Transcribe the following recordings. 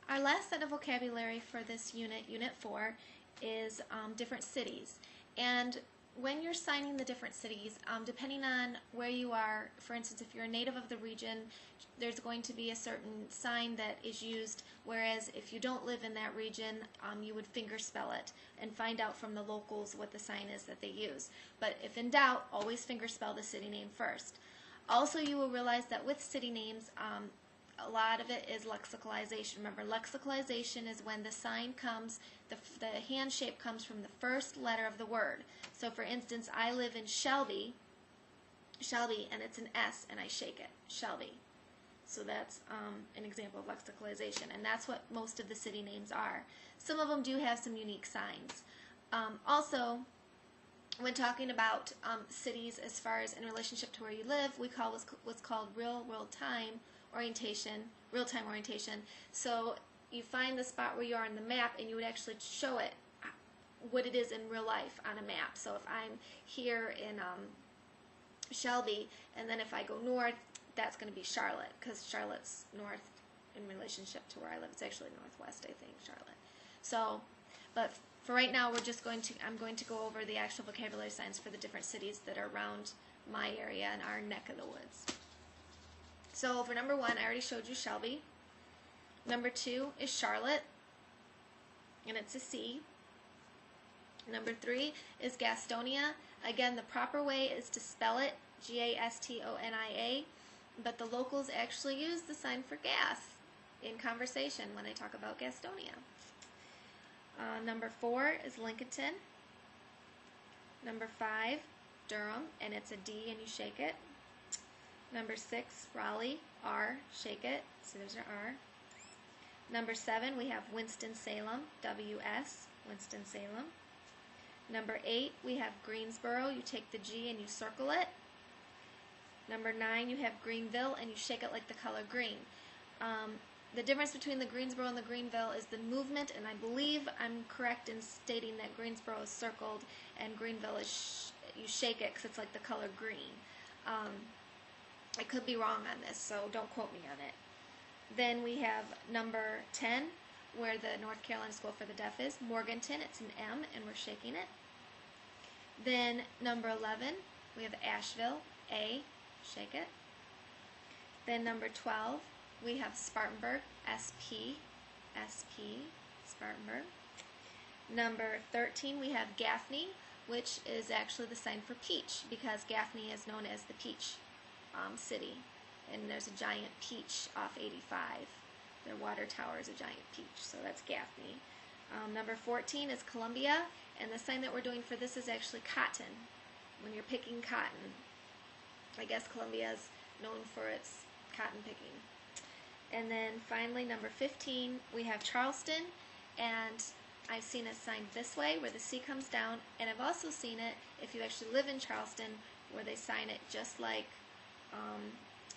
Our last set of vocabulary for this unit, Unit 4, is different cities. And when you're signing the different cities, depending on where you are, for instance, if you're a native of the region, there's going to be a certain sign that is used, whereas if you don't live in that region, you would finger spell it and find out from the locals what the sign is that they use. But if in doubt, always finger spell the city name first. Also, you will realize that with city names, a lot of it is lexicalization. Remember, lexicalization is when the sign comes, the hand shape comes from the first letter of the word. So for instance, I live in Shelby, and it's an S, and I shake it, Shelby. So that's an example of lexicalization, and that's what most of the city names are. Some of them do have some unique signs. Also, when talking about cities as far as in relationship to where you live, we call what's called real-time orientation. So you find the spot where you are on the map, and you would actually show it what it is in real life on a map. So if I'm here in Shelby, and then if I go north, that's going to be Charlotte, because Charlotte's north in relationship to where I live. It's actually northwest, I think, Charlotte. So, but for right now, I'm going to go over the actual vocabulary signs for the different cities that are around my area and our neck of the woods. So for number 1, I already showed you Shelby. Number 2 is Charlotte, and it's a C. Number 3 is Gastonia. Again, the proper way is to spell it Gastonia, but the locals actually use the sign for gas in conversation when they talk about Gastonia. Number 4 is Lincolnton. Number 5, Durham, and it's a D and you shake it. Number 6, Raleigh, R, shake it, so there's our R. Number 7, we have Winston-Salem, W-S, Winston-Salem. Number 8, we have Greensboro, you take the G and you circle it. Number 9, you have Greenville, and you shake it like the color green. The difference between the Greensboro and the Greenville is the movement, and I believe I'm correct in stating that Greensboro is circled and Greenville is you shake it because it's like the color green. I could be wrong on this, so don't quote me on it. Then we have number 10, where the North Carolina School for the Deaf is, Morganton, it's an M, and we're shaking it. Then number 11, we have Asheville, A, shake it. Then number 12, we have Spartanburg, SP, Spartanburg. Number 13, we have Gaffney, which is actually the sign for peach, because Gaffney is known as the peach city, and there's a giant peach off 85. Their water tower is a giant peach, so that's Gaffney. Number 14 is Columbia, and the sign that we're doing for this is actually cotton, when you're picking cotton. I guess Columbia is known for its cotton picking. And then finally, number 15, we have Charleston, and I've seen it signed this way, where the C comes down, and I've also seen it, if you actually live in Charleston, where they sign it just like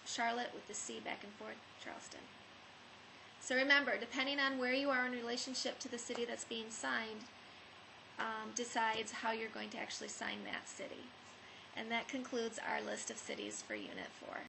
Charlotte with the C back and forth, Charleston. So remember, depending on where you are in relationship to the city that's being signed, decides how you're going to actually sign that city. And that concludes our list of cities for Unit 4.